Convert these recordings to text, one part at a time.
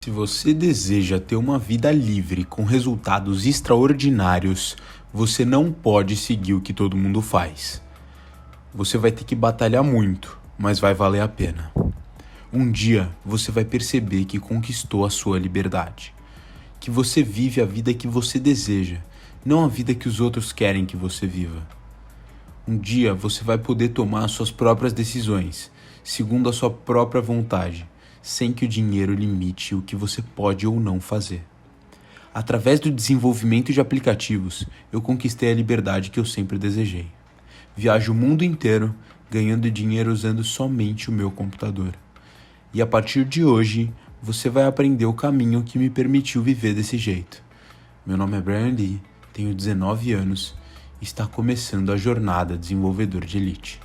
Se você deseja ter uma vida livre com resultados extraordinários, você não pode seguir o que todo mundo faz. Você vai ter que batalhar muito, mas vai valer a pena. Um dia você vai perceber que conquistou a sua liberdade, que você vive a vida que você deseja, não a vida que os outros querem que você viva. Um dia você vai poder tomar as suas próprias decisões, segundo a sua própria vontade, sem que o dinheiro limite o que você pode ou não fazer. Através do desenvolvimento de aplicativos, eu conquistei a liberdade que eu sempre desejei. Viajo o mundo inteiro, ganhando dinheiro usando somente o meu computador. E a partir de hoje, você vai aprender o caminho que me permitiu viver desse jeito. Meu nome é Brian Lee, tenho 19 anos e está começando a jornada Desenvolvedor de Elite.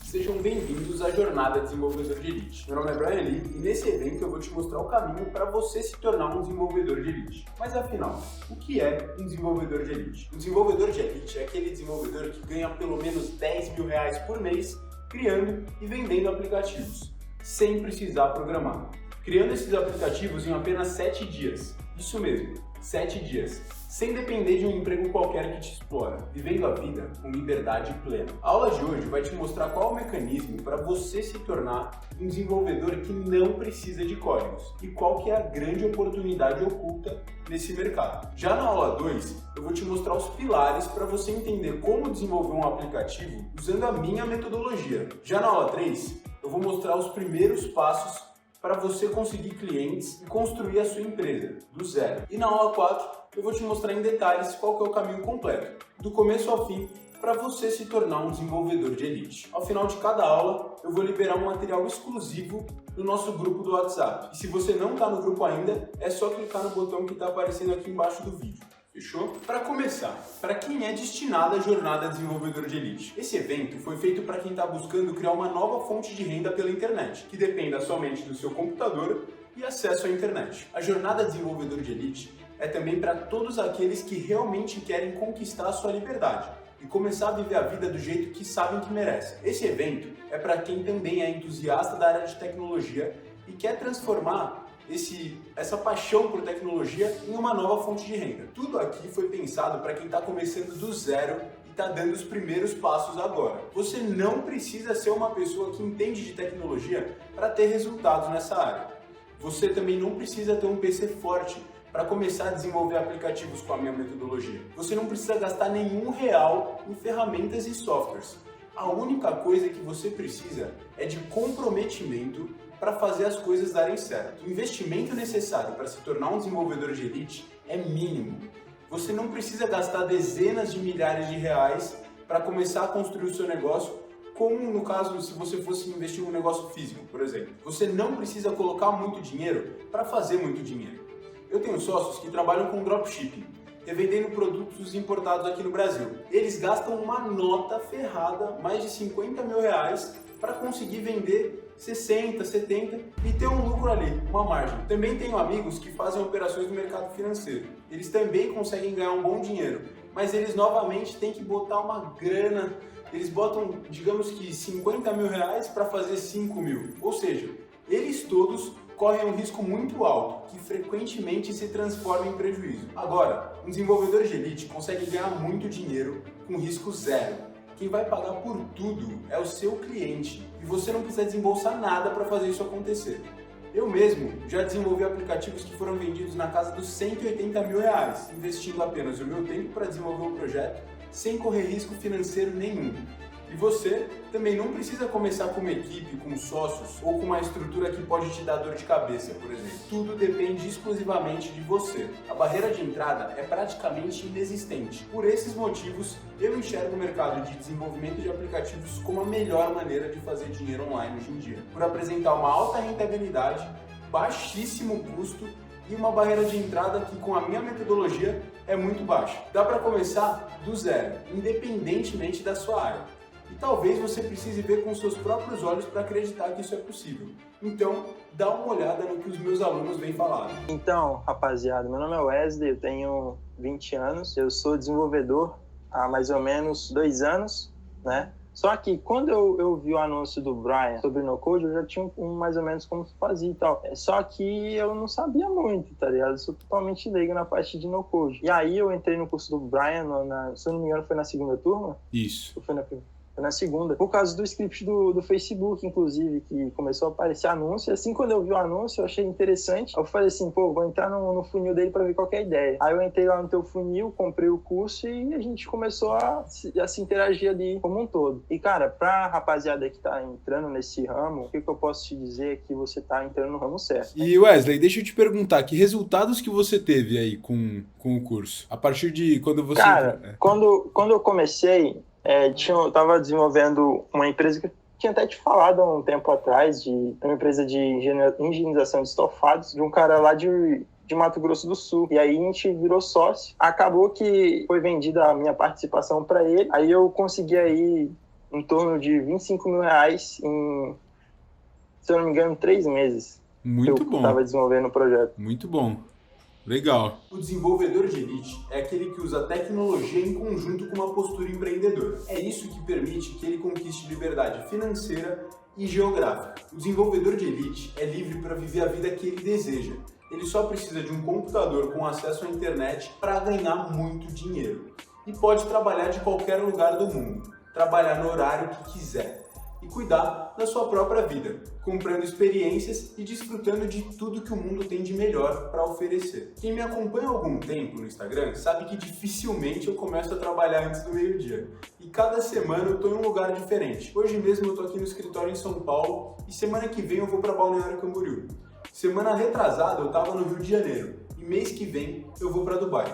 Sejam bem-vindos à Jornada Desenvolvedor de Elite. Meu nome é Brian Lee e nesse evento eu vou te mostrar o caminho para você se tornar um desenvolvedor de elite. Mas afinal, o que é um desenvolvedor de elite? Um desenvolvedor de elite é aquele desenvolvedor que ganha pelo menos 10 mil reais por mês criando e vendendo aplicativos, sem precisar programar. Criando esses aplicativos em apenas 7 dias. Isso mesmo, 7 dias. Sem depender de um emprego qualquer que te explora, vivendo a vida com liberdade plena. A aula de hoje vai te mostrar qual é o mecanismo para você se tornar um desenvolvedor que não precisa de códigos e qual que é a grande oportunidade oculta nesse mercado. Já na aula 2, eu vou te mostrar os pilares para você entender como desenvolver um aplicativo usando a minha metodologia. Já na aula 3, eu vou mostrar os primeiros passos para você conseguir clientes e construir a sua empresa, do zero. E na aula 4, eu vou te mostrar em detalhes qual que é o caminho completo, do começo ao fim, para você se tornar um desenvolvedor de elite. Ao final de cada aula, eu vou liberar um material exclusivo no nosso grupo do WhatsApp. E se você não está no grupo ainda, é só clicar no botão que está aparecendo aqui embaixo do vídeo. Fechou? Para começar, para quem é destinada a jornada Desenvolvedor de Elite? Esse evento foi feito para quem está buscando criar uma nova fonte de renda pela internet, que dependa somente do seu computador e acesso à internet. A jornada Desenvolvedor de Elite é também para todos aqueles que realmente querem conquistar a sua liberdade e começar a viver a vida do jeito que sabem que merecem. Esse evento é para quem também é entusiasta da área de tecnologia e quer transformar essa paixão por tecnologia em uma nova fonte de renda. Tudo aqui foi pensado para quem está começando do zero e está dando os primeiros passos agora. Você não precisa ser uma pessoa que entende de tecnologia para ter resultados nessa área. Você também não precisa ter um PC forte para começar a desenvolver aplicativos com a minha metodologia. Você não precisa gastar nenhum real em ferramentas e softwares. A única coisa que você precisa é de comprometimento para fazer as coisas darem certo. O investimento necessário para se tornar um desenvolvedor de elite é mínimo. Você não precisa gastar dezenas de milhares de reais para começar a construir o seu negócio, como no caso se você fosse investir em um negócio físico, por exemplo. Você não precisa colocar muito dinheiro para fazer muito dinheiro. Eu tenho sócios que trabalham com dropshipping, revendendo produtos importados aqui no Brasil. Eles gastam uma nota ferrada, mais de 50 mil reais, para conseguir vender 60, 70 e ter um lucro ali, uma margem. Também tenho amigos que fazem operações no mercado financeiro. Eles também conseguem ganhar um bom dinheiro, mas eles novamente têm que botar uma grana. Eles botam, digamos que 50 mil reais para fazer 5 mil. Ou seja, eles todos correm um risco muito alto, que frequentemente se transforma em prejuízo. Agora, um desenvolvedor de elite consegue ganhar muito dinheiro com risco zero. Quem vai pagar por tudo é o seu cliente e você não precisa desembolsar nada para fazer isso acontecer. Eu mesmo já desenvolvi aplicativos que foram vendidos na casa dos 180 mil reais, investindo apenas o meu tempo para desenvolver o projeto sem correr risco financeiro nenhum. E você também não precisa começar com uma equipe, com sócios ou com uma estrutura que pode te dar dor de cabeça, por exemplo. Tudo depende exclusivamente de você. A barreira de entrada é praticamente inexistente. Por esses motivos, eu enxergo o mercado de desenvolvimento de aplicativos como a melhor maneira de fazer dinheiro online hoje em dia. Por apresentar uma alta rentabilidade, baixíssimo custo e uma barreira de entrada que com a minha metodologia é muito baixa. Dá para começar do zero, independentemente da sua área. E talvez você precise ver com seus próprios olhos para acreditar que isso é possível. Então, dá uma olhada no que os meus alunos vêm falando. Então, rapaziada, meu nome é Wesley, eu tenho 20 anos, eu sou desenvolvedor há mais ou menos 2 anos, né? Só que quando eu vi o anúncio do Brian sobre no-code, eu já tinha mais ou menos como fazia e tal. Só que eu não sabia muito, tá ligado? Eu sou totalmente leigo na parte de no-code. E aí eu entrei no curso do Brian, se eu não me engano, foi na segunda turma? Isso. Ou foi na primeira? Na segunda, por causa do script do Facebook, inclusive, que começou a aparecer anúncio. E assim, quando eu vi o anúncio, eu achei interessante. Eu falei assim, pô, vou entrar no funil dele pra ver qual que é a ideia. Aí eu entrei lá no teu funil, comprei o curso e a gente começou a se interagir ali como um todo. E, cara, pra rapaziada que tá entrando nesse ramo, o que eu posso te dizer é que você tá entrando no ramo certo. E Wesley, deixa eu te perguntar, que resultados que você teve aí com o curso? A partir de quando você... Cara, quando eu comecei... eu tava desenvolvendo uma empresa que eu tinha até te falado há um tempo atrás, uma empresa de higienização de estofados, de um cara lá de Mato Grosso do Sul. E aí a gente virou sócio. Acabou que foi vendida a minha participação para ele. Aí eu consegui aí em torno de R$25 mil em, se eu não me engano, 3 meses. Muito bom. Eu tava desenvolvendo o projeto. Muito bom. Legal. O desenvolvedor de elite é aquele que usa tecnologia em conjunto com uma postura empreendedora. É isso que permite que ele conquiste liberdade financeira e geográfica. O desenvolvedor de elite é livre para viver a vida que ele deseja. Ele só precisa de um computador com acesso à internet para ganhar muito dinheiro. E pode trabalhar de qualquer lugar do mundo, trabalhar no horário que quiser e cuidar da sua própria vida, comprando experiências e desfrutando de tudo que o mundo tem de melhor para oferecer. Quem me acompanha há algum tempo no Instagram sabe que dificilmente eu começo a trabalhar antes do meio-dia. E cada semana eu estou em um lugar diferente. Hoje mesmo eu estou aqui no escritório em São Paulo e semana que vem eu vou para Balneário Camboriú. Semana retrasada eu estava no Rio de Janeiro e mês que vem eu vou para Dubai.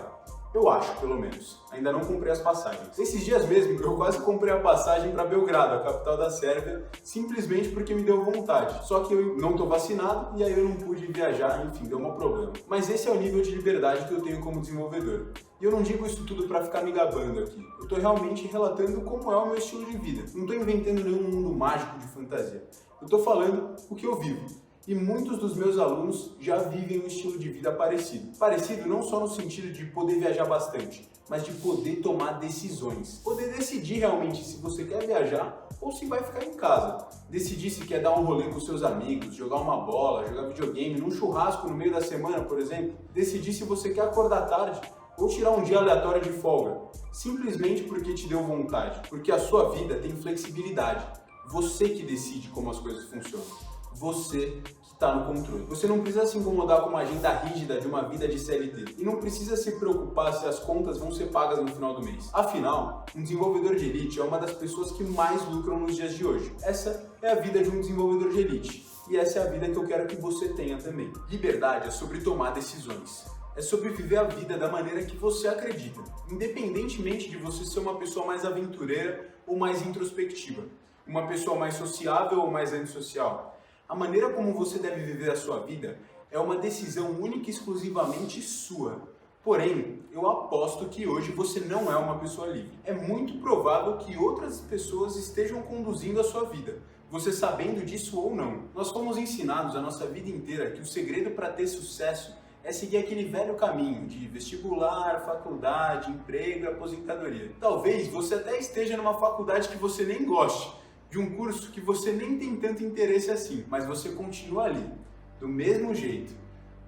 Eu acho, pelo menos. Ainda não comprei as passagens. Esses dias mesmo, eu quase comprei a passagem para Belgrado, a capital da Sérvia, simplesmente porque me deu vontade. Só que eu não tô vacinado e aí eu não pude viajar, enfim, deu um problema. Mas esse é o nível de liberdade que eu tenho como desenvolvedor. E eu não digo isso tudo para ficar me gabando aqui. Eu tô realmente relatando como é o meu estilo de vida. Não tô inventando nenhum mundo mágico de fantasia. Eu tô falando o que eu vivo. E muitos dos meus alunos já vivem um estilo de vida parecido. Parecido não só no sentido de poder viajar bastante, mas de poder tomar decisões. Poder decidir realmente se você quer viajar ou se vai ficar em casa. Decidir se quer dar um rolê com seus amigos, jogar uma bola, jogar videogame, num churrasco no meio da semana, por exemplo. Decidir se você quer acordar tarde ou tirar um dia aleatório de folga. Simplesmente porque te deu vontade. Porque a sua vida tem flexibilidade. Você que decide como as coisas funcionam. Você que está no controle. Você não precisa se incomodar com uma agenda rígida de uma vida de CLT. E não precisa se preocupar se as contas vão ser pagas no final do mês. Afinal, um desenvolvedor de elite é uma das pessoas que mais lucram nos dias de hoje. Essa é a vida de um desenvolvedor de elite. E essa é a vida que eu quero que você tenha também. Liberdade é sobre tomar decisões. É sobre viver a vida da maneira que você acredita. Independentemente de você ser uma pessoa mais aventureira ou mais introspectiva. Uma pessoa mais sociável ou mais antissocial. A maneira como você deve viver a sua vida é uma decisão única e exclusivamente sua. Porém, eu aposto que hoje você não é uma pessoa livre. É muito provável que outras pessoas estejam conduzindo a sua vida, você sabendo disso ou não. Nós fomos ensinados a nossa vida inteira que o segredo para ter sucesso é seguir aquele velho caminho de vestibular, faculdade, emprego e aposentadoria. Talvez você até esteja numa faculdade que você nem goste, de um curso que você nem tem tanto interesse assim, mas você continua ali, do mesmo jeito.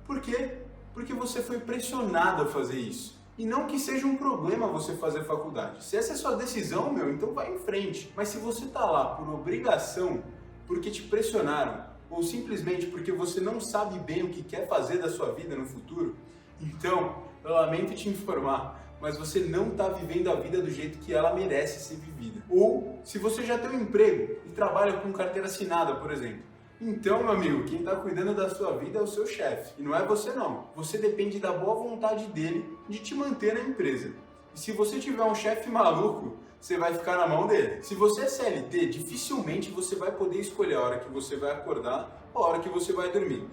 Por quê? Porque você foi pressionado a fazer isso. E não que seja um problema você fazer faculdade. Se essa é a sua decisão, então vai em frente. Mas se você tá lá por obrigação, porque te pressionaram, ou simplesmente porque você não sabe bem o que quer fazer da sua vida no futuro, então, eu lamento te informar, mas você não está vivendo a vida do jeito que ela merece ser vivida. Ou, se você já tem um emprego e trabalha com carteira assinada, por exemplo, então, meu amigo, quem está cuidando da sua vida é o seu chefe, e não é você não. Você depende da boa vontade dele de te manter na empresa. E se você tiver um chefe maluco, você vai ficar na mão dele. Se você é CLT, dificilmente você vai poder escolher a hora que você vai acordar ou a hora que você vai dormir.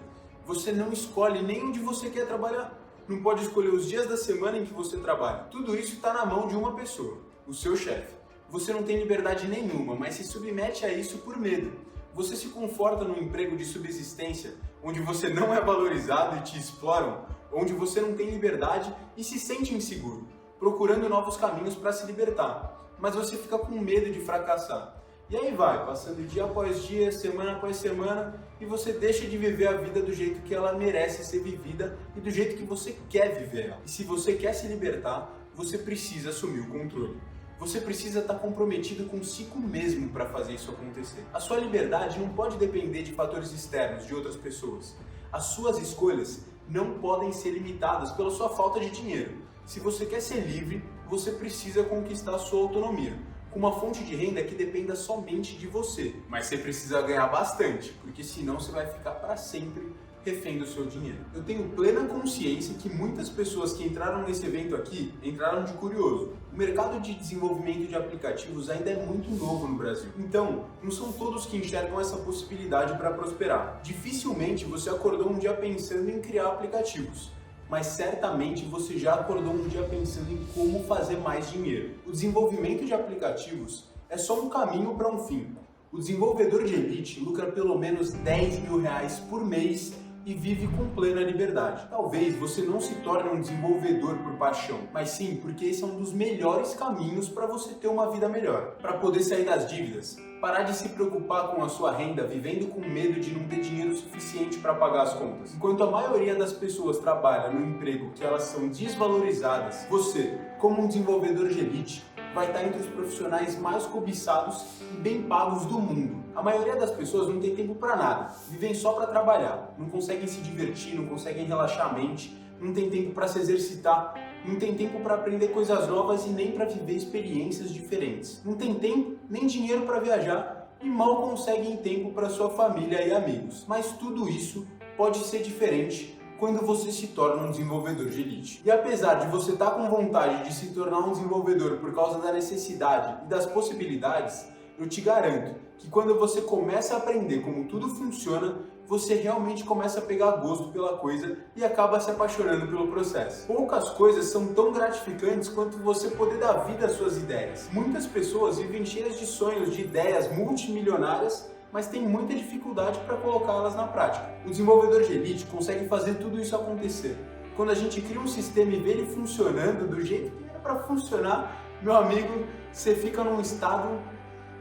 Você não escolhe nem onde você quer trabalhar. Não pode escolher os dias da semana em que você trabalha. Tudo isso está na mão de uma pessoa, o seu chefe. Você não tem liberdade nenhuma, mas se submete a isso por medo. Você se conforta num emprego de subsistência, onde você não é valorizado e te exploram, onde você não tem liberdade e se sente inseguro, procurando novos caminhos para se libertar. mas você fica com medo de fracassar. E aí vai, passando dia após dia, semana após semana, e você deixa de viver a vida do jeito que ela merece ser vivida e do jeito que você quer viver ela. E se você quer se libertar, você precisa assumir o controle. Você precisa estar comprometido consigo mesmo para fazer isso acontecer. A sua liberdade não pode depender de fatores externos, de outras pessoas. As suas escolhas não podem ser limitadas pela sua falta de dinheiro. Se você quer ser livre, você precisa conquistar a sua autonomia, com uma fonte de renda que dependa somente de você. Mas você precisa ganhar bastante, porque senão você vai ficar para sempre refém do seu dinheiro. Eu tenho plena consciência que muitas pessoas que entraram nesse evento aqui, entraram de curioso. O mercado de desenvolvimento de aplicativos ainda é muito novo no Brasil. Então, não são todos que enxergam essa possibilidade para prosperar. Dificilmente você acordou um dia pensando em criar aplicativos, mas certamente você já acordou um dia pensando em como fazer mais dinheiro. O desenvolvimento de aplicativos é só um caminho para um fim. O desenvolvedor de elite lucra pelo menos R$10.000 por mês e vive com plena liberdade. Talvez você não se torne um desenvolvedor por paixão, mas sim porque esse é um dos melhores caminhos para você ter uma vida melhor. Para poder sair das dívidas, parar de se preocupar com a sua renda, vivendo com medo de não ter dinheiro suficiente para pagar as contas. Enquanto a maioria das pessoas trabalha num emprego que elas são desvalorizadas, você, como um desenvolvedor de elite, vai estar entre os profissionais mais cobiçados e bem pagos do mundo. A maioria das pessoas não tem tempo para nada, vivem só para trabalhar, não conseguem se divertir, não conseguem relaxar a mente, não tem tempo para se exercitar, não tem tempo para aprender coisas novas e nem para viver experiências diferentes. Não tem tempo nem dinheiro para viajar e mal conseguem tempo para sua família e amigos. Mas tudo isso pode ser diferente quando você se torna um desenvolvedor de elite. E apesar de você estar com vontade de se tornar um desenvolvedor por causa da necessidade e das possibilidades, eu te garanto que quando você começa a aprender como tudo funciona, você realmente começa a pegar gosto pela coisa e acaba se apaixonando pelo processo. Poucas coisas são tão gratificantes quanto você poder dar vida às suas ideias. Muitas pessoas vivem cheias de sonhos, de ideias multimilionárias, mas tem muita dificuldade para colocá-las na prática. O desenvolvedor de elite consegue fazer tudo isso acontecer. Quando a gente cria um sistema e vê ele funcionando do jeito que era para funcionar, meu amigo, você fica num estado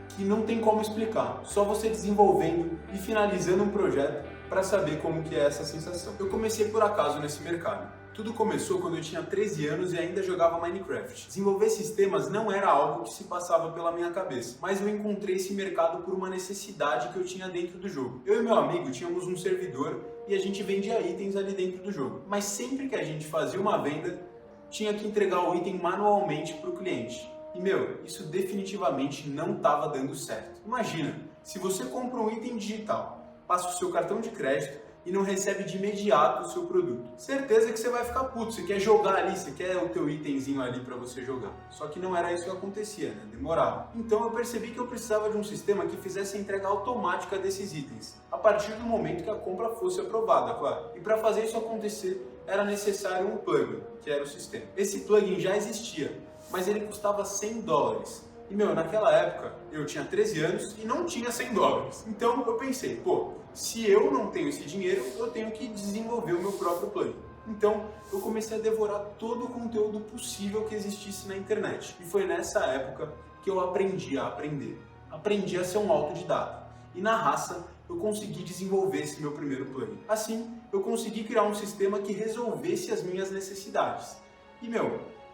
que não tem como explicar. Só você desenvolvendo e finalizando um projeto para saber como que é essa sensação. Eu comecei por acaso nesse mercado. Tudo começou quando eu tinha 13 anos e ainda jogava Minecraft. Desenvolver sistemas não era algo que se passava pela minha cabeça, mas eu encontrei esse mercado por uma necessidade que eu tinha dentro do jogo. Eu e meu amigo tínhamos um servidor e a gente vendia itens ali dentro do jogo. Mas sempre que a gente fazia uma venda, tinha que entregar o item manualmente para o cliente. E isso definitivamente não estava dando certo. Imagina, se você compra um item digital, passa o seu cartão de crédito e não recebe de imediato o seu produto. Certeza que você vai ficar puto, você quer jogar ali, você quer o teu itemzinho ali para você jogar. Só que não era isso que acontecia, né? Demorava. Então eu percebi que eu precisava de um sistema que fizesse a entrega automática desses itens, a partir do momento que a compra fosse aprovada, claro. E para fazer isso acontecer, era necessário um plugin, que era o sistema. Esse plugin já existia, mas ele custava $100. E naquela época eu tinha 13 anos e não tinha $100. Então eu pensei, se eu não tenho esse dinheiro, eu tenho que desenvolver o meu próprio plugin. Então eu comecei a devorar todo o conteúdo possível que existisse na internet. E foi nessa época que eu aprendi a aprender. Aprendi a ser um autodidata. E na raça eu consegui desenvolver esse meu primeiro plugin. Assim, eu consegui criar um sistema que resolvesse as minhas necessidades. E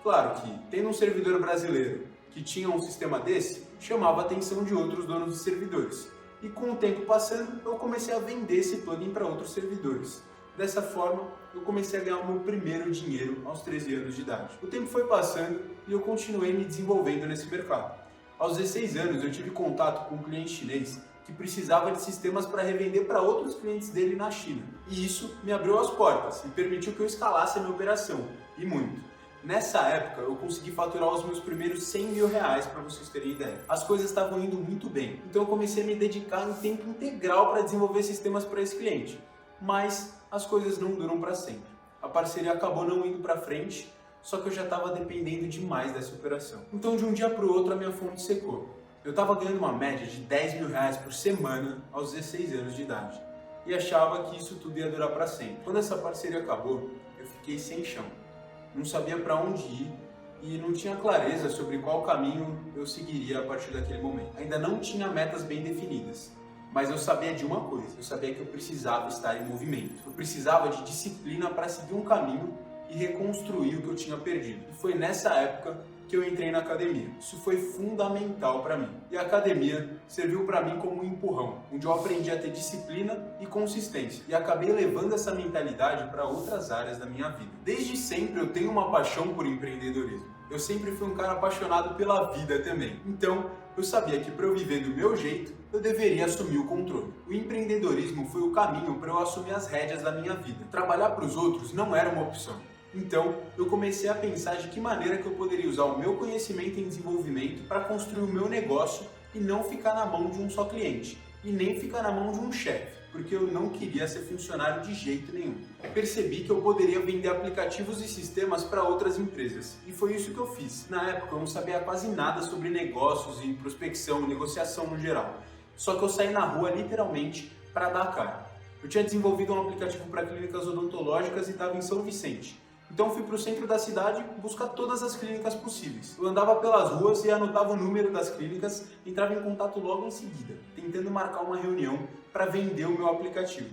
claro que tendo um servidor brasileiro que tinha um sistema desse, chamava a atenção de outros donos de servidores. E com o tempo passando, eu comecei a vender esse plugin para outros servidores. Dessa forma, eu comecei a ganhar o meu primeiro dinheiro aos 13 anos de idade. O tempo foi passando e eu continuei me desenvolvendo nesse mercado. Aos 16 anos, eu tive contato com um cliente chinês que precisava de sistemas para revender para outros clientes dele na China. E isso me abriu as portas e permitiu que eu escalasse a minha operação, e muito. Nessa época, eu consegui faturar os meus primeiros R$100.000, para vocês terem ideia. As coisas estavam indo muito bem, então eu comecei a me dedicar em tempo integral para desenvolver sistemas para esse cliente. Mas as coisas não duram para sempre. A parceria acabou não indo para frente, só que eu já estava dependendo demais dessa operação. Então, de um dia para o outro, a minha fonte secou. Eu estava ganhando uma média de R$10.000 por semana aos 16 anos de idade. E achava que isso tudo ia durar para sempre. Quando essa parceria acabou, eu fiquei sem chão. Não sabia para onde ir e não tinha clareza sobre qual caminho eu seguiria a partir daquele momento. Ainda não tinha metas bem definidas, mas eu sabia de uma coisa, eu sabia que eu precisava estar em movimento. Eu precisava de disciplina para seguir um caminho e reconstruir o que eu tinha perdido. E foi nessa época que eu entrei na academia. Isso foi fundamental para mim. E a academia serviu para mim como um empurrão, onde eu aprendi a ter disciplina e consistência. E acabei levando essa mentalidade para outras áreas da minha vida. Desde sempre eu tenho uma paixão por empreendedorismo. Eu sempre fui um cara apaixonado pela vida também. Então, eu sabia que para eu viver do meu jeito, eu deveria assumir o controle. O empreendedorismo foi o caminho para eu assumir as rédeas da minha vida. Trabalhar para os outros não era uma opção. Então, eu comecei a pensar de que maneira que eu poderia usar o meu conhecimento em desenvolvimento para construir o meu negócio e não ficar na mão de um só cliente, e nem ficar na mão de um chefe, porque eu não queria ser funcionário de jeito nenhum. Percebi que eu poderia vender aplicativos e sistemas para outras empresas, e foi isso que eu fiz. Na época, eu não sabia quase nada sobre negócios e prospecção, negociação no geral, só que eu saí na rua literalmente para dar a cara. Eu tinha desenvolvido um aplicativo para clínicas odontológicas e estava em São Vicente. Então fui para o centro da cidade buscar todas as clínicas possíveis. Eu andava pelas ruas e anotava o número das clínicas, entrava em contato logo em seguida, tentando marcar uma reunião para vender o meu aplicativo.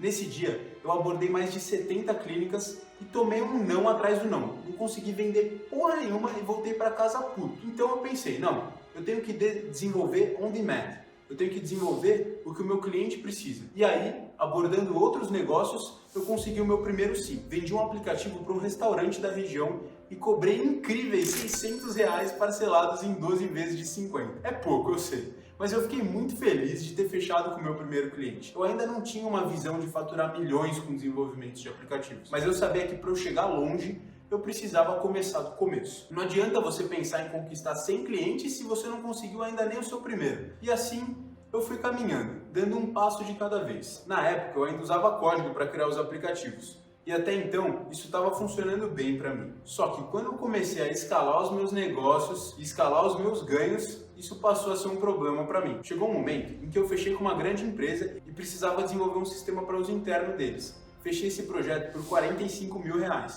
Nesse dia, eu abordei mais de 70 clínicas e tomei um não atrás do não. Não consegui vender porra nenhuma e voltei para casa puto. Então eu pensei, não, eu tenho que desenvolver on demand. Eu tenho que desenvolver o que o meu cliente precisa. E aí, abordando outros negócios, eu consegui o meu primeiro sim. Vendi um aplicativo para um restaurante da região e cobrei incríveis R$600 parcelados em 12 vezes de 50. É pouco, eu sei. Mas eu fiquei muito feliz de ter fechado com o meu primeiro cliente. Eu ainda não tinha uma visão de faturar milhões com desenvolvimento de aplicativos. Mas eu sabia que para eu chegar longe, eu precisava começar do começo. Não adianta você pensar em conquistar 100 clientes se você não conseguiu ainda nem o seu primeiro. E assim, eu fui caminhando, dando um passo de cada vez. Na época, eu ainda usava código para criar os aplicativos. E até então, isso estava funcionando bem para mim. Só que quando eu comecei a escalar os meus negócios e escalar os meus ganhos, isso passou a ser um problema para mim. Chegou um momento em que eu fechei com uma grande empresa e precisava desenvolver um sistema para uso interno deles. Fechei esse projeto por R$45 mil.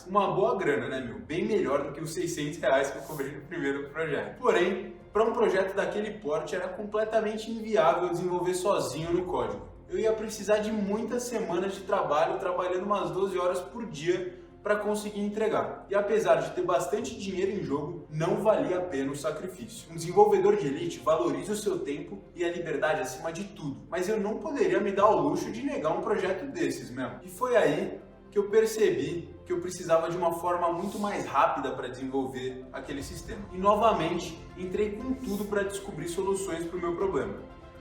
Uma boa grana, né, meu? Bem melhor do que os R$600 que eu cobrei no primeiro projeto. Porém, para um projeto daquele porte, era completamente inviável desenvolver sozinho no código. Eu ia precisar de muitas semanas de trabalho, trabalhando umas 12 horas por dia para conseguir entregar. E apesar de ter bastante dinheiro em jogo, não valia a pena o sacrifício. Um desenvolvedor de elite valoriza o seu tempo e a liberdade acima de tudo. Mas eu não poderia me dar o luxo de negar um projeto desses mesmo. E foi aí que eu percebi que eu precisava de uma forma muito mais rápida para desenvolver aquele sistema. E novamente, entrei com tudo para descobrir soluções para o meu problema.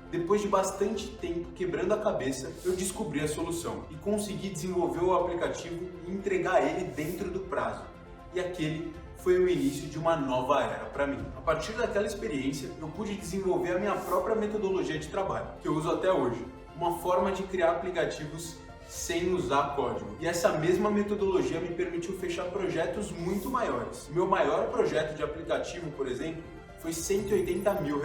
Depois de bastante tempo quebrando a cabeça, eu descobri a solução e consegui desenvolver o aplicativo e entregar ele dentro do prazo. E aquele foi o início de uma nova era para mim. A partir daquela experiência, eu pude desenvolver a minha própria metodologia de trabalho, que eu uso até hoje. Uma forma de criar aplicativos sem usar código. E essa mesma metodologia me permitiu fechar projetos muito maiores. O meu maior projeto de aplicativo, por exemplo, foi R$180 mil.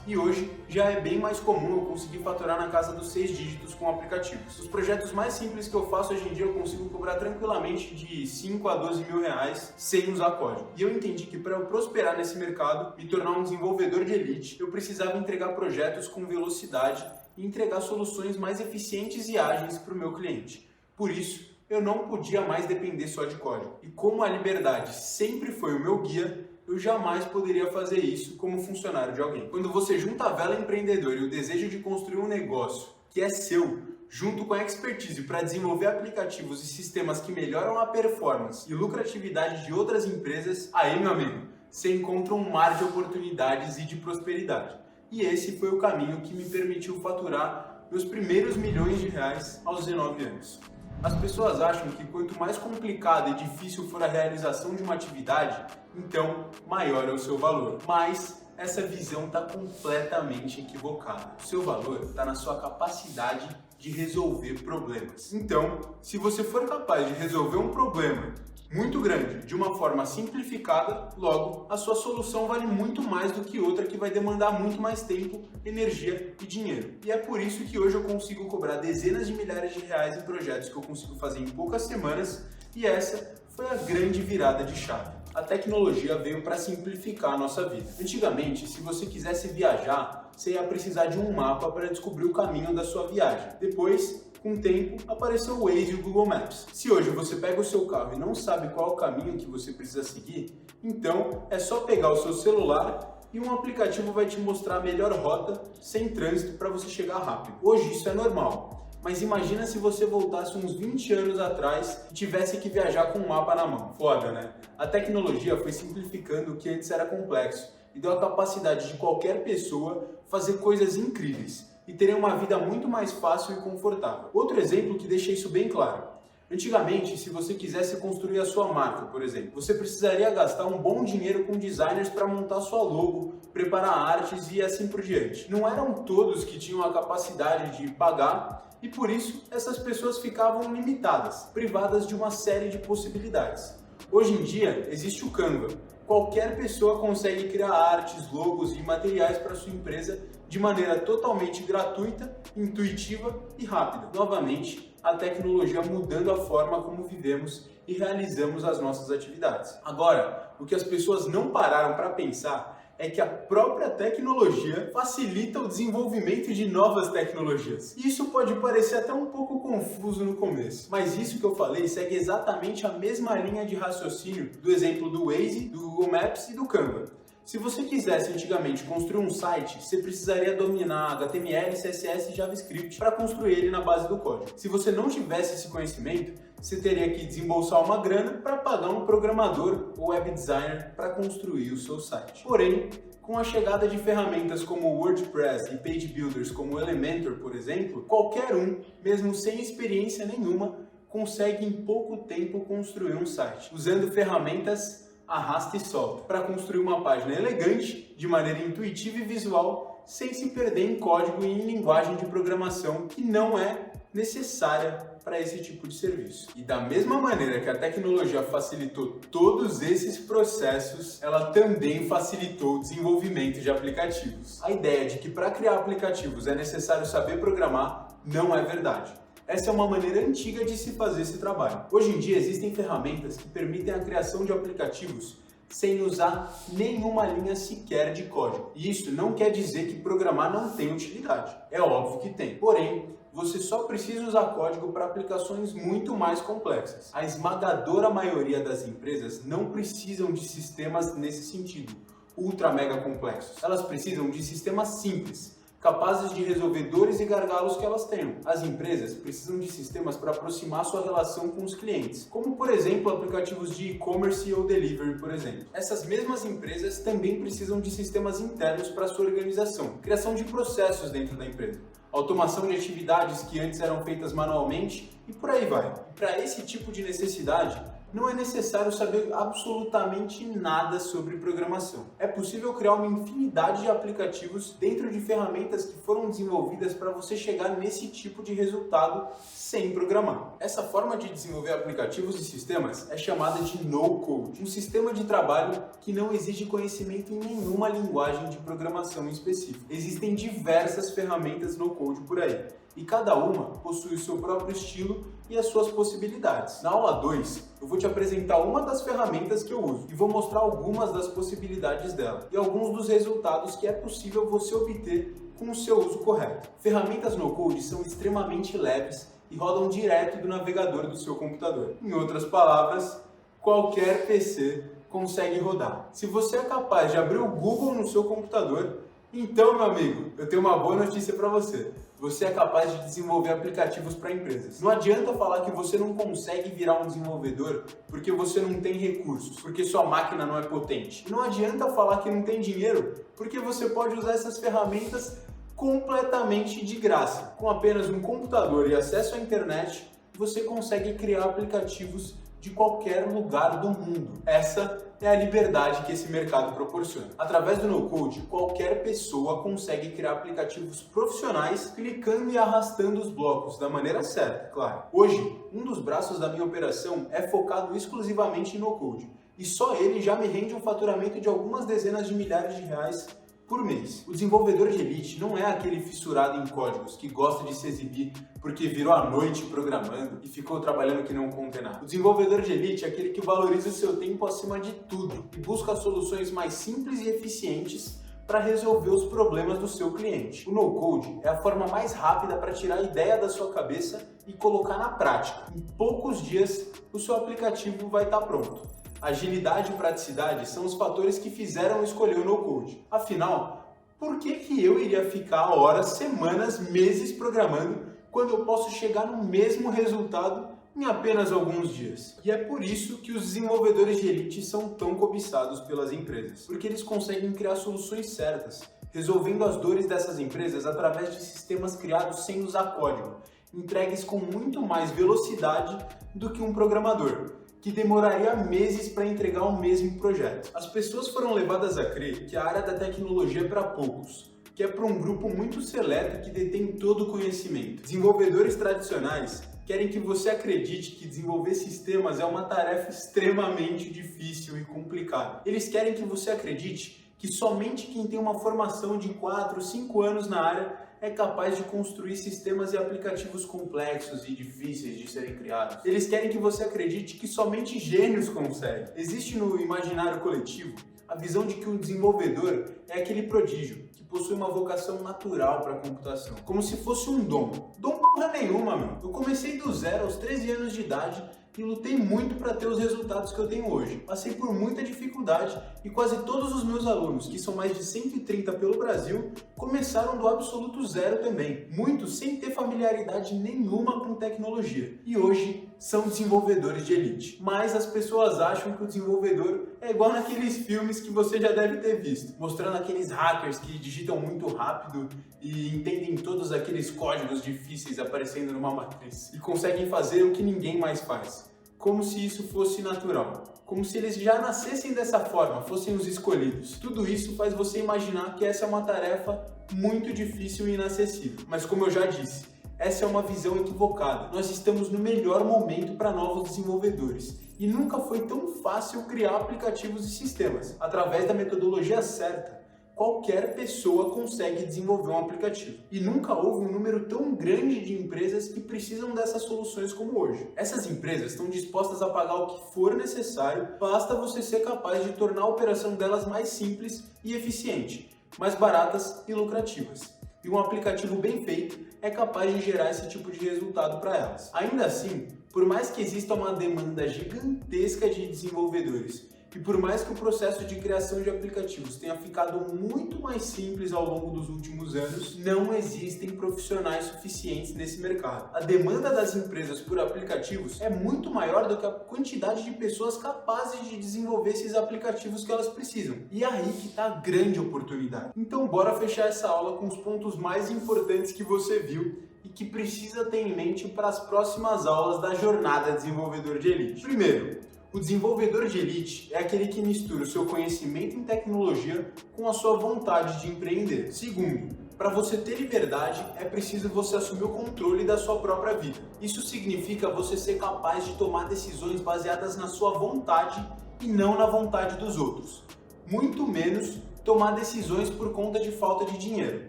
E hoje já é bem mais comum eu conseguir faturar na casa dos 6 dígitos com aplicativos. Os projetos mais simples que eu faço hoje em dia eu consigo cobrar tranquilamente de 5 a 12 mil reais sem usar código. E eu entendi que para eu prosperar nesse mercado, me tornar um desenvolvedor de elite, eu precisava entregar projetos com velocidade e entregar soluções mais eficientes e ágeis para o meu cliente. Por isso, eu não podia mais depender só de código. E como a liberdade sempre foi o meu guia, eu jamais poderia fazer isso como funcionário de alguém. Quando você junta a vela empreendedora e o desejo de construir um negócio que é seu, junto com a expertise para desenvolver aplicativos e sistemas que melhoram a performance e lucratividade de outras empresas, aí, meu amigo, você encontra um mar de oportunidades e de prosperidade. E esse foi o caminho que me permitiu faturar meus primeiros milhões de reais aos 19 anos. As pessoas acham que quanto mais complicada e difícil for a realização de uma atividade, então maior é o seu valor. Mas essa visão está completamente equivocada. O seu valor está na sua capacidade de resolver problemas. Então, se você for capaz de resolver um problema muito grande de uma forma simplificada, logo a sua solução vale muito mais do que outra que vai demandar muito mais tempo, energia e dinheiro. E é por isso que hoje eu consigo cobrar dezenas de milhares de reais em projetos que eu consigo fazer em poucas semanas, e essa foi a grande virada de chave. A tecnologia veio para simplificar a nossa vida. Antigamente, se você quisesse viajar, você ia precisar de um mapa para descobrir o caminho da sua viagem. Depois, com o tempo, apareceu o Waze e o Google Maps. Se hoje você pega o seu carro e não sabe qual é o caminho que você precisa seguir, então é só pegar o seu celular e um aplicativo vai te mostrar a melhor rota sem trânsito para você chegar rápido. Hoje isso é normal. Mas imagina se você voltasse uns 20 anos atrás e tivesse que viajar com um mapa na mão. Foda, né? A tecnologia foi simplificando o que antes era complexo e deu a capacidade de qualquer pessoa fazer coisas incríveis e terem uma vida muito mais fácil e confortável. Outro exemplo que deixa isso bem claro. Antigamente, se você quisesse construir a sua marca, por exemplo, você precisaria gastar um bom dinheiro com designers para montar sua logo, preparar artes e assim por diante. Não eram todos que tinham a capacidade de pagar e por isso essas pessoas ficavam limitadas, privadas de uma série de possibilidades. Hoje em dia existe o Canva. Qualquer pessoa consegue criar artes, logos e materiais para sua empresa de maneira totalmente gratuita, intuitiva e rápida. Novamente, a tecnologia mudando a forma como vivemos e realizamos as nossas atividades. Agora, o que as pessoas não pararam para pensar é que a própria tecnologia facilita o desenvolvimento de novas tecnologias. Isso pode parecer até um pouco confuso no começo, mas isso que eu falei segue exatamente a mesma linha de raciocínio do exemplo do Waze, do Google Maps e do Canva. Se você quisesse antigamente construir um site, você precisaria dominar HTML, CSS e JavaScript para construir ele na base do código. Se você não tivesse esse conhecimento, você teria que desembolsar uma grana para pagar um programador ou web designer para construir o seu site. Porém, com a chegada de ferramentas como o WordPress e page builders como o Elementor, por exemplo, qualquer um, mesmo sem experiência nenhuma, consegue em pouco tempo construir um site, usando ferramentas arrasta e solta, para construir uma página elegante, de maneira intuitiva e visual, sem se perder em código e em linguagem de programação que não é necessária para esse tipo de serviço. E da mesma maneira que a tecnologia facilitou todos esses processos, ela também facilitou o desenvolvimento de aplicativos. A ideia de que para criar aplicativos é necessário saber programar não é verdade. Essa é uma maneira antiga de se fazer esse trabalho. Hoje em dia existem ferramentas que permitem a criação de aplicativos sem usar nenhuma linha sequer de código. E isso não quer dizer que programar não tem utilidade. É óbvio que tem. Porém, você só precisa usar código para aplicações muito mais complexas. A esmagadora maioria das empresas não precisam de sistemas nesse sentido, ultra mega complexos. Elas precisam de sistemas simples, capazes de resolver dores e gargalos que elas tenham. As empresas precisam de sistemas para aproximar sua relação com os clientes, como por exemplo aplicativos de e-commerce ou delivery, por exemplo. Essas mesmas empresas também precisam de sistemas internos para sua organização, criação de processos dentro da empresa, automação de atividades que antes eram feitas manualmente e por aí vai. Para esse tipo de necessidade, não é necessário saber absolutamente nada sobre programação. É possível criar uma infinidade de aplicativos dentro de ferramentas que foram desenvolvidas para você chegar nesse tipo de resultado sem programar. Essa forma de desenvolver aplicativos e sistemas é chamada de no-code, um sistema de trabalho que não exige conhecimento em nenhuma linguagem de programação específica. Existem diversas ferramentas no-code por aí, e cada uma possui o seu próprio estilo e as suas possibilidades. Na aula 2, eu vou te apresentar uma das ferramentas que eu uso e vou mostrar algumas das possibilidades dela e alguns dos resultados que é possível você obter com o seu uso correto. Ferramentas no-code são extremamente leves e rodam direto do navegador do seu computador. Em outras palavras, qualquer PC consegue rodar. Se você é capaz de abrir o Google no seu computador, então, meu amigo, eu tenho uma boa notícia para você. Você é capaz de desenvolver aplicativos para empresas. Não adianta falar que você não consegue virar um desenvolvedor porque você não tem recursos, porque sua máquina não é potente. Não adianta falar que não tem dinheiro porque você pode usar essas ferramentas completamente de graça. Com apenas um computador e acesso à internet, você consegue criar aplicativos de qualquer lugar do mundo. Essa é a liberdade que esse mercado proporciona. Através do no-code, qualquer pessoa consegue criar aplicativos profissionais clicando e arrastando os blocos da maneira certa, claro. Hoje, um dos braços da minha operação é focado exclusivamente em no-code, e só ele já me rende um faturamento de algumas dezenas de milhares de reais por mês. O desenvolvedor de elite não é aquele fissurado em códigos que gosta de se exibir porque virou a noite programando e ficou trabalhando que não condenado. O desenvolvedor de elite é aquele que valoriza o seu tempo acima de tudo e busca soluções mais simples e eficientes para resolver os problemas do seu cliente. O no-code é a forma mais rápida para tirar a ideia da sua cabeça e colocar na prática. Em poucos dias, o seu aplicativo vai estar pronto. Agilidade e praticidade são os fatores que fizeram escolher o no-code. Afinal, por que eu iria ficar horas, semanas, meses programando quando eu posso chegar no mesmo resultado em apenas alguns dias? E é por isso que os desenvolvedores de elite são tão cobiçados pelas empresas, porque eles conseguem criar soluções certas, resolvendo as dores dessas empresas através de sistemas criados sem usar código, entregues com muito mais velocidade do que um programador, que demoraria meses para entregar o mesmo projeto. As pessoas foram levadas a crer que a área da tecnologia é para poucos, que é para um grupo muito seleto que detém todo o conhecimento. Desenvolvedores tradicionais querem que você acredite que desenvolver sistemas é uma tarefa extremamente difícil e complicada. Eles querem que você acredite que somente quem tem uma formação de 4, 5 anos na área é capaz de construir sistemas e aplicativos complexos e difíceis de serem criados. Eles querem que você acredite que somente gênios conseguem. Existe no imaginário coletivo a visão de que o desenvolvedor é aquele prodígio que possui uma vocação natural para a computação, como se fosse um dom. Dom porra nenhuma, meu. Eu comecei do zero aos 13 anos de idade e lutei muito para ter os resultados que eu tenho hoje. Passei por muita dificuldade e quase todos os meus alunos, que são mais de 130 pelo Brasil, começaram do absoluto zero também. Muitos sem ter familiaridade nenhuma com tecnologia. E hoje são desenvolvedores de elite. Mas as pessoas acham que o desenvolvedor é igual naqueles filmes que você já deve ter visto, mostrando aqueles hackers que digitam muito rápido e entendem todos aqueles códigos difíceis aparecendo numa matriz e conseguem fazer o que ninguém mais faz. Como se isso fosse natural. Como se eles já nascessem dessa forma, fossem os escolhidos. Tudo isso faz você imaginar que essa é uma tarefa muito difícil e inacessível. Mas como eu já disse, essa é uma visão equivocada. Nós estamos no melhor momento para novos desenvolvedores. E nunca foi tão fácil criar aplicativos e sistemas. Através da metodologia certa, qualquer pessoa consegue desenvolver um aplicativo. E nunca houve um número tão grande de empresas que precisam dessas soluções como hoje. Essas empresas estão dispostas a pagar o que for necessário, basta você ser capaz de tornar a operação delas mais simples e eficiente, mais baratas e lucrativas. E um aplicativo bem feito é capaz de gerar esse tipo de resultado para elas. Ainda assim, por mais que exista uma demanda gigantesca de desenvolvedores e por mais que o processo de criação de aplicativos tenha ficado muito mais simples ao longo dos últimos anos, não existem profissionais suficientes nesse mercado. A demanda das empresas por aplicativos é muito maior do que a quantidade de pessoas capazes de desenvolver esses aplicativos que elas precisam. E é aí que está a grande oportunidade. Então bora fechar essa aula com os pontos mais importantes que você viu e que precisa ter em mente para as próximas aulas da jornada desenvolvedor de elite. Primeiro, o desenvolvedor de elite é aquele que mistura o seu conhecimento em tecnologia com a sua vontade de empreender. Segundo, para você ter liberdade, é preciso você assumir o controle da sua própria vida. Isso significa você ser capaz de tomar decisões baseadas na sua vontade e não na vontade dos outros. Muito menos tomar decisões por conta de falta de dinheiro.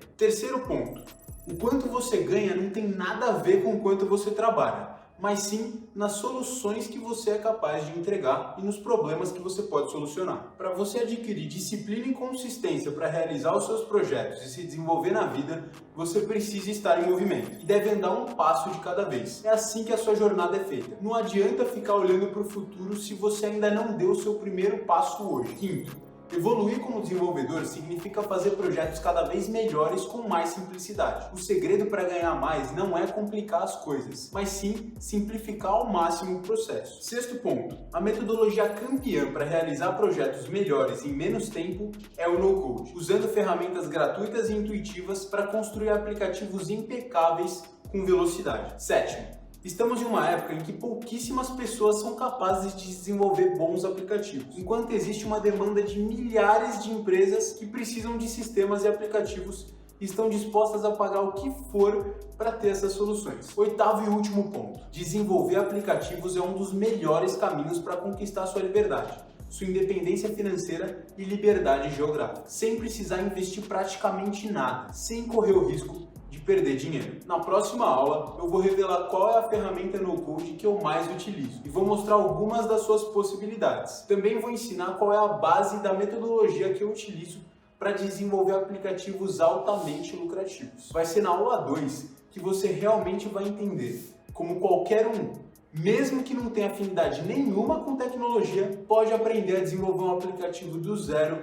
Terceiro ponto, o quanto você ganha não tem nada a ver com o quanto você trabalha, mas sim nas soluções que você é capaz de entregar e nos problemas que você pode solucionar. Para você adquirir disciplina e consistência para realizar os seus projetos e se desenvolver na vida, você precisa estar em movimento e deve andar um passo de cada vez. É assim que a sua jornada é feita. Não adianta ficar olhando para o futuro se você ainda não deu o seu primeiro passo hoje. Quinto, evoluir como desenvolvedor significa fazer projetos cada vez melhores com mais simplicidade. O segredo para ganhar mais não é complicar as coisas, mas sim simplificar ao máximo o processo. Sexto ponto, a metodologia campeã para realizar projetos melhores em menos tempo é o no-code, usando ferramentas gratuitas e intuitivas para construir aplicativos impecáveis com velocidade. Sétimo, estamos em uma época em que pouquíssimas pessoas são capazes de desenvolver bons aplicativos, enquanto existe uma demanda de milhares de empresas que precisam de sistemas e aplicativos e estão dispostas a pagar o que for para ter essas soluções. Oitavo e último ponto, desenvolver aplicativos é um dos melhores caminhos para conquistar sua liberdade. sua independência financeira e liberdade geográfica, sem precisar investir praticamente nada, sem correr o risco de perder dinheiro. Na próxima aula, eu vou revelar qual é a ferramenta no-code que eu mais utilizo e vou mostrar algumas das suas possibilidades. Também vou ensinar qual é a base da metodologia que eu utilizo para desenvolver aplicativos altamente lucrativos. Vai ser na aula 2 que você realmente vai entender como qualquer um, mesmo que não tenha afinidade nenhuma com tecnologia, pode aprender a desenvolver um aplicativo do zero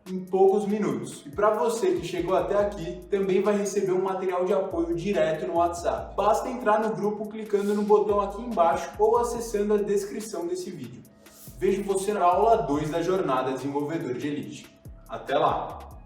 em poucos minutos. E para você que chegou até aqui, também vai receber um material de apoio direto no WhatsApp. Basta entrar no grupo clicando no botão aqui embaixo ou acessando a descrição desse vídeo. Vejo você na aula 2 da Jornada Desenvolvedor de Elite. Até lá!